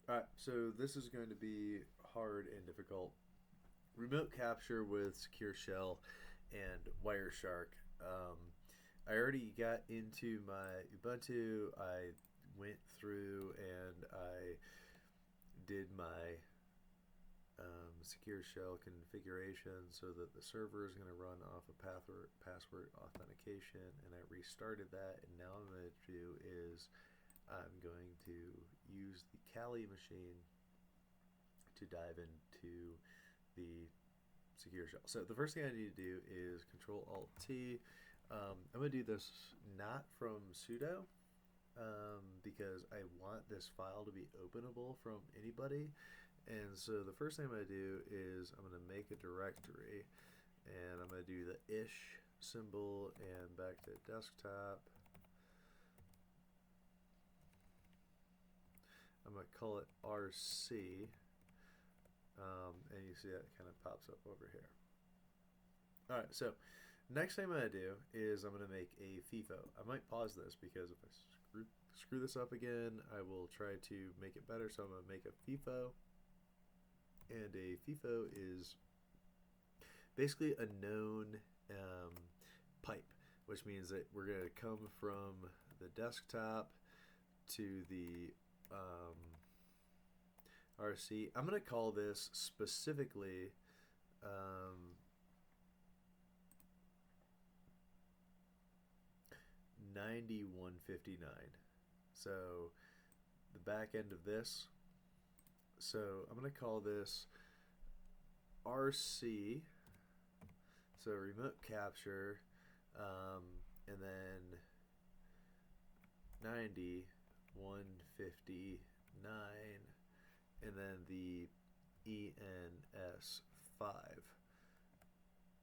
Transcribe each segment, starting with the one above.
Alright, so this is going to be hard and difficult. Remote capture with Secure Shell and Wireshark. I already got into my Ubuntu. I went through and I did my Secure Shell configuration so that the server is going to run off of password authentication, and I restarted that. And now what I'm going to do is I'm going to use the Kali machine to dive into the Secure Shell. So the first thing I need to do is Control Alt T. I'm going to do this not from sudo because I want this file to be openable from anybody. And so the first thing I'm going to do is I'm going to make a directory, and I'm going to do the ish symbol and back to desktop. I'm going to call it RC, and you see that kind of pops up over here. Alright, so next thing I'm going to do is I'm going to make a FIFO. I might pause this because if I screw this up again, I will try to make it better. So I'm going to make a FIFO, and a FIFO is basically a known pipe, which means that we're going to come from the desktop to the RC. I'm going to call this specifically 9159. So the back end of this. So I'm going to call this RC. So remote capture, and then 9159, and then the ENS5.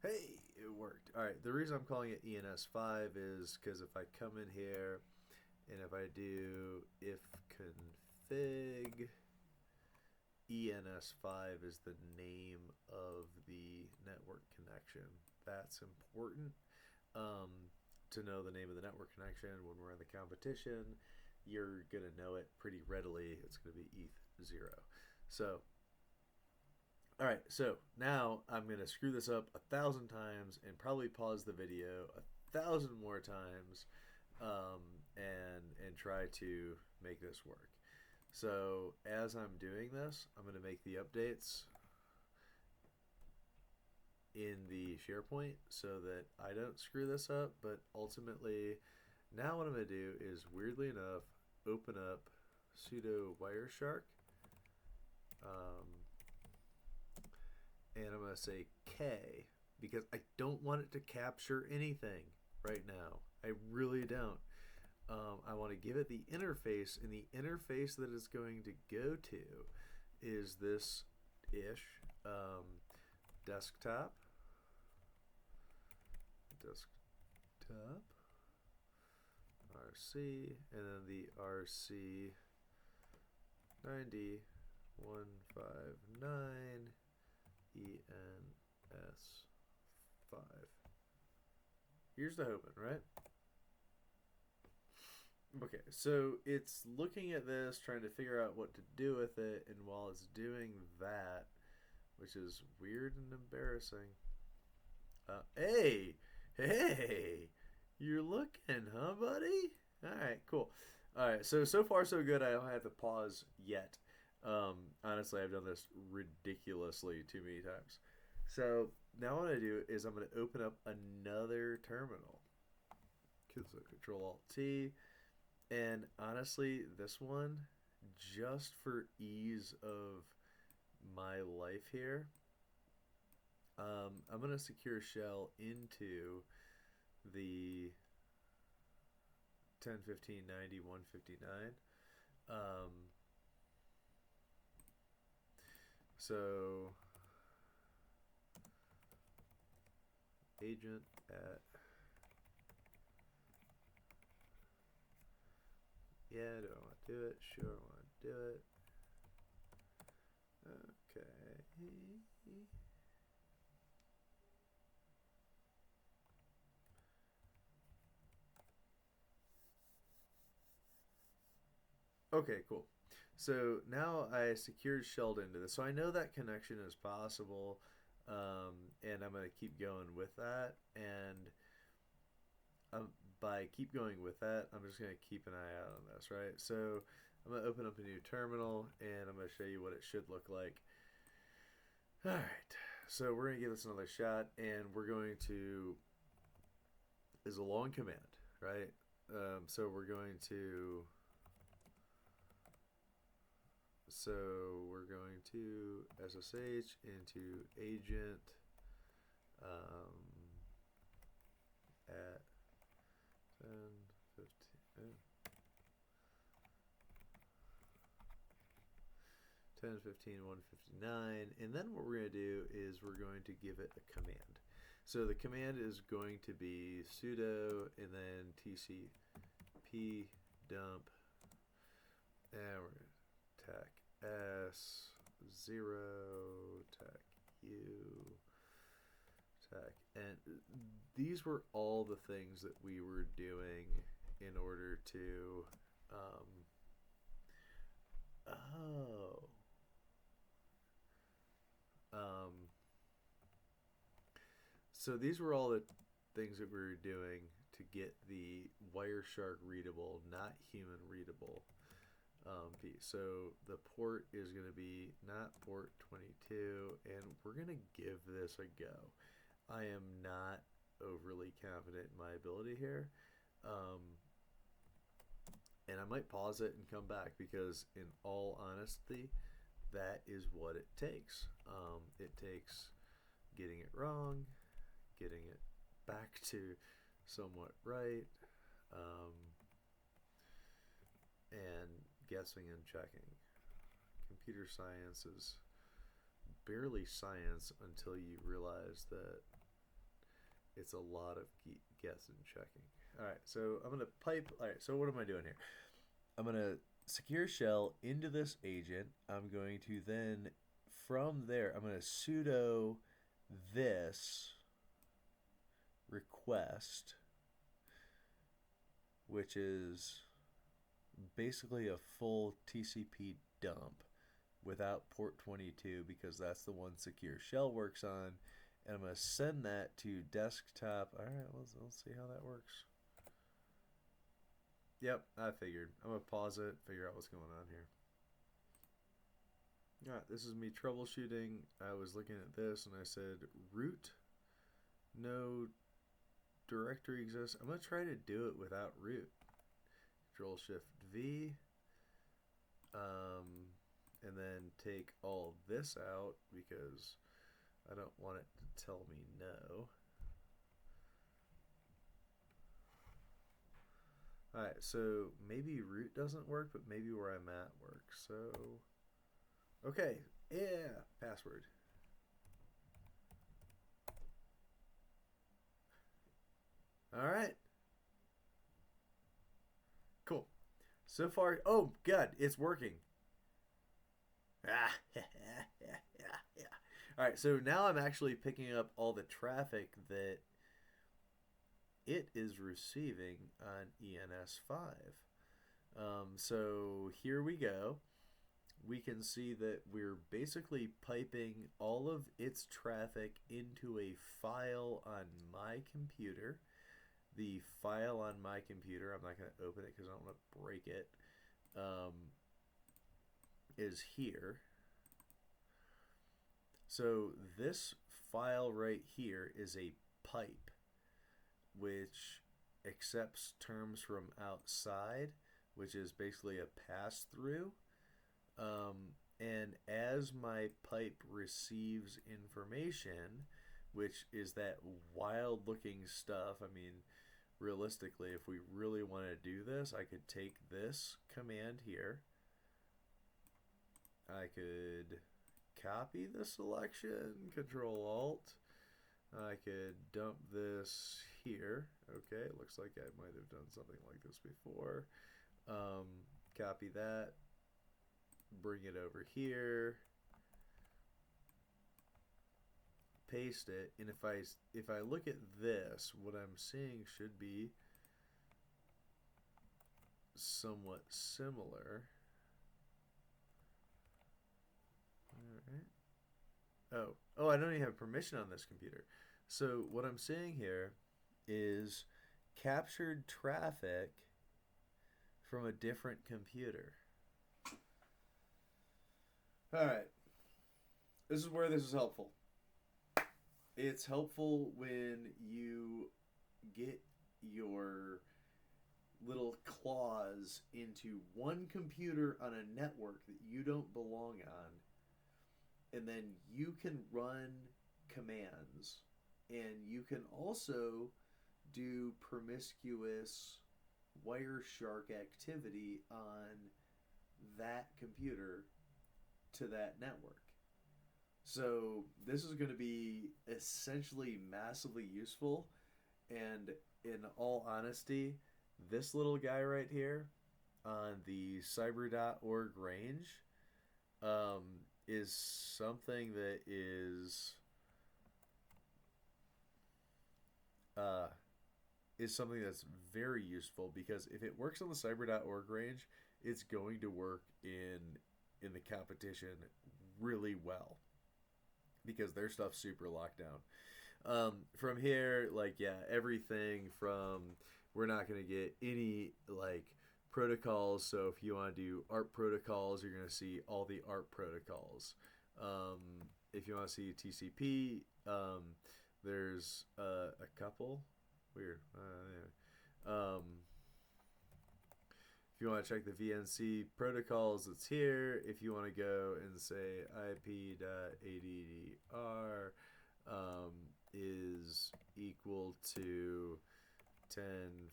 Hey, it worked. Alright, the reason I'm calling it ENS5 is because if I come in here and if I do if config, ENS5 is the name of the network connection. That's important to know the name of the network connection. When we're in the competition, you're going to know it pretty readily. It's going to be ETH0. So alright, so now I'm going to screw this up 1,000 times and probably pause the video 1,000 more times and try to make this work. So as I'm doing this, I'm going to make the updates in the SharePoint so that I don't screw this up. But ultimately, now what I'm going to do is, weirdly enough, open up sudo Wireshark. And I'm going to say K because I don't want it to capture anything right now. I really don't. I want to give it the interface, and the interface that it's going to go to is this ish desktop, RC, and then the RC 9159 ENS5. Here's the hoping, right? Okay, so it's looking at this, trying to figure out what to do with it, and while it's doing that, which is weird and embarrassing. Hey, you're looking, huh, buddy? All right, cool. All right, so far so good. I don't have to pause yet. Honestly, I've done this ridiculously too many times. So now what I do is I'm going to open up another terminal. So Control Alt T. And honestly, this one, just for ease of my life here, I'm going to secure shell into the 10.15.90.159. So agent at, yeah, do I want to do it? Sure, I want to do it. Okay. Okay, cool. So now I secured shelled into this. So I know that connection is possible, and I'm going to keep going with that. And um, by keep going with that, I'm just going to keep an eye out on this, right? So I'm going to open up a new terminal, and I'm going to show you what it should look like. All right. So we're going to give this another shot, and we're going to is a long command, right? So we're going to SSH into agent at 10, 15, 10, 15, 159. And then what we're going to do is we're going to give it a command. So the command is going to be sudo and then tcp dump, and we're going to tac s 0 tac u tac, and these were all the things that we were doing in order to oh so these were all the things that we were doing to get the Wireshark readable, not human readable piece. So the port is going to be not port 22, and we're going to give this a go. I am not overly confident in my ability here. And I might pause it and come back because, in all honesty, that is what it takes. It takes getting it wrong, getting it back to somewhat right, and guessing and checking. Computer science is barely science until you realize that it's a lot of guess and checking. All right, so I'm going to pipe. All right, so what am I doing here? I'm going to secure shell into this agent. I'm going to then, from there, I'm going to sudo this request, which is basically a full TCP dump without port 22 because that's the one secure shell works on. And I'm going to send that to desktop. All right, let's see how that works. Yep, I figured. I'm going to pause it, figure out what's going on here. All right, this is me troubleshooting. I was looking at this and I said root, no directory exists. I'm going to try to do it without root. Control Shift V, and then take all this out because I don't want it to tell me no. Alright, so maybe root doesn't work, but maybe where I'm at works. So, okay, yeah, password. Alright. Cool. So far, oh, good, it's working. Alright, so now I'm actually picking up all the traffic that it is receiving on ENS5. So here we go. We can see that we're basically piping all of its traffic into a file on my computer. The file on my computer, I'm not going to open it because I don't want to break it, is here. So this file right here is a pipe which accepts terms from outside, which is basically a pass-through. And as my pipe receives information, which is that wild-looking stuff, I mean, realistically, if we really want to do this, I could take this command here. I could copy the selection, Control-Alt. I could dump this here. Okay, it looks like I might have done something like this before. Copy that. Bring it over here. Paste it. And if I look at this, what I'm seeing should be somewhat similar. right? Oh, I don't even have permission on this computer. So what I'm saying here is captured traffic from a different computer. All right. This is where this is helpful. It's helpful when you get your little claws into one computer on a network that you don't belong on, and then you can run commands, and you can also do promiscuous Wireshark activity on that computer to that network. So this is going to be essentially massively useful. And in all honesty, this little guy right here on the cyber.org range um, is something that uh, is something that's very useful, because if it works on the cyber.org range, it's going to work in the competition really well, because their stuff's super locked down. From here, like, yeah, everything from, we're not going to get any like protocols. So if you want to do ARP protocols, you're going to see all the ARP protocols. If you want to see TCP, there's a couple. Weird. If you want to check the VNC protocols, it's here. If you want to go and say IP.addr is equal to 10,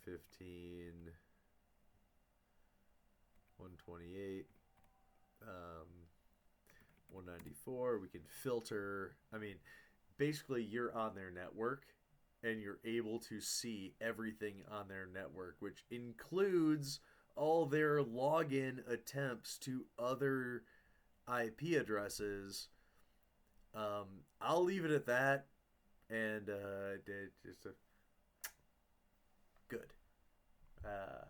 15, 128, 194, we can filter. I mean, basically, you're on their network and you're able to see everything on their network, which includes all their login attempts to other IP addresses. I'll leave it at that, and just a good.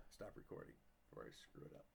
Stop recording before I screw it up.